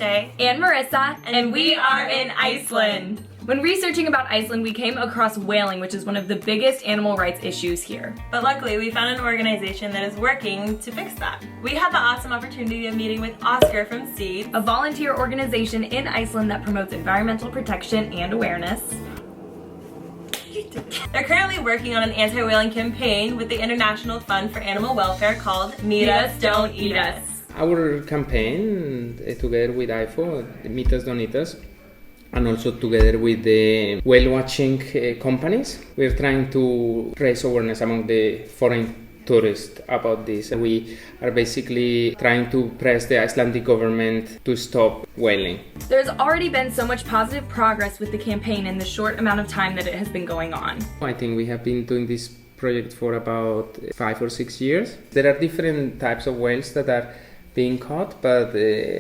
Shae. And Marissa. And we are in Iceland. When researching about Iceland, we came across whaling, which is one of the biggest animal rights issues here. But luckily, we found an organization that is working to fix that. We had the awesome opportunity of meeting with Oscar from Seeds, a volunteer organization in Iceland that promotes environmental protection and awareness. They're currently working on an anti-whaling campaign with the International Fund for Animal Welfare called Meet Us, Don't Eat Us. Our campaign, together with IFAW, Meet Us, Don't Eat Us, and also together with the whale watching companies, we're trying to raise awareness among the foreign tourists about this. We are basically trying to press the Icelandic government to stop whaling. There's already been so much positive progress with the campaign in the short amount of time that it has been going on. I think we have been doing this project for about 5 or 6 years. There are different types of whales that are being caught, but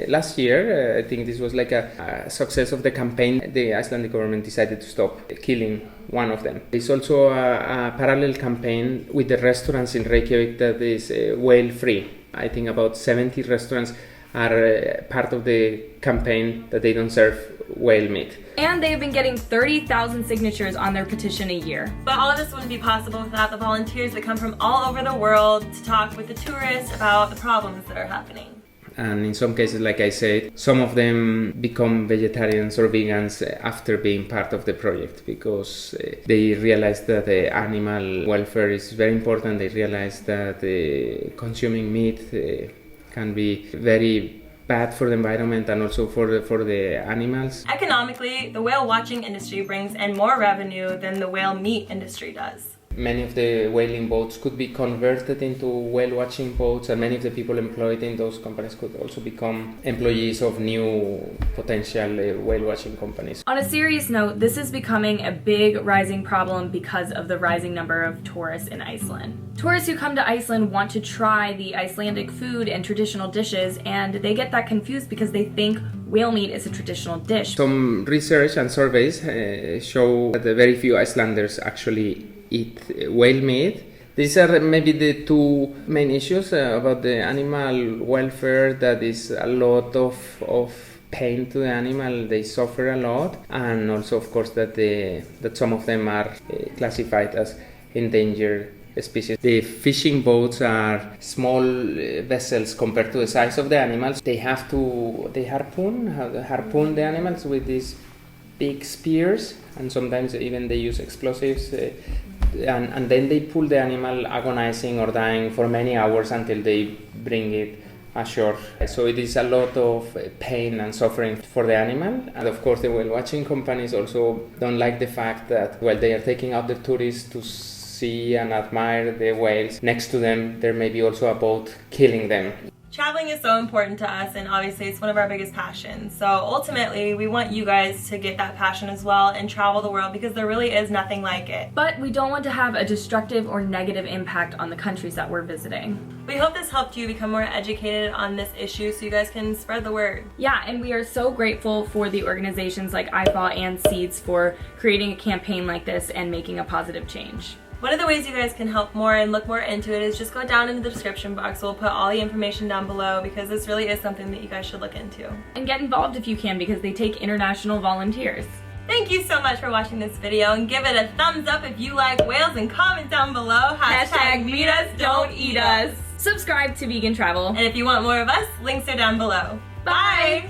last year I think this was like a success of the campaign. The Icelandic government decided to stop killing one of them. There's also a parallel campaign with the restaurants in Reykjavik that is whale free. I think about 70 restaurants are part of the campaign that they don't serve whale meat. And they've been getting 30,000 signatures on their petition a year. But all of this wouldn't be possible without the volunteers that come from all over the world to talk with the tourists about the problems that are happening. And in some cases, like I said, some of them become vegetarians or vegans after being part of the project because they realize that the animal welfare is very important. They realize that consuming meat can be very bad for the environment and also for the animals. Economically, the whale watching industry brings in more revenue than the whale meat industry does. Many of the whaling boats could be converted into whale watching boats, and many of the people employed in those companies could also become employees of new potential whale watching companies. On a serious note, this is becoming a big rising problem because of the rising number of tourists in Iceland. Tourists who come to Iceland want to try the Icelandic food and traditional dishes, and they get that confused because they think whale meat is a traditional dish. Some research and surveys show that very few Icelanders actually eat whale meat. These are maybe the two main issues about the animal welfare. That is a lot of pain to the animal. They suffer a lot, and also of course that some of them are classified as endangered species. The fishing boats are small vessels compared to the size of the animals. They harpoon the animals with these big spears, and sometimes even they use explosives, and then they pull the animal agonizing or dying for many hours until they bring it ashore. So it is a lot of pain and suffering for the animal. And of course the whale watching companies also don't like the fact that while they are taking out the tourists to see and admire the whales, next to them there may be also a boat killing them. Traveling is so important to us, and obviously it's one of our biggest passions. So ultimately, we want you guys to get that passion as well and travel the world because there really is nothing like it. But we don't want to have a destructive or negative impact on the countries that we're visiting. We hope this helped you become more educated on this issue so you guys can spread the word. Yeah, and we are so grateful for the organizations like IFAW and Seeds for creating a campaign like this and making a positive change. One of the ways you guys can help more and look more into it is just go down into the description box. We'll put all the information down below because this really is something that you guys should look into. And get involved if you can because they take international volunteers. Thank you so much for watching this video, and give it a thumbs up if you like whales and comment down below. Hashtag Meet Us, Don't Eat Us. Subscribe to VeganTravel. And if you want more of us, links are down below. Bye!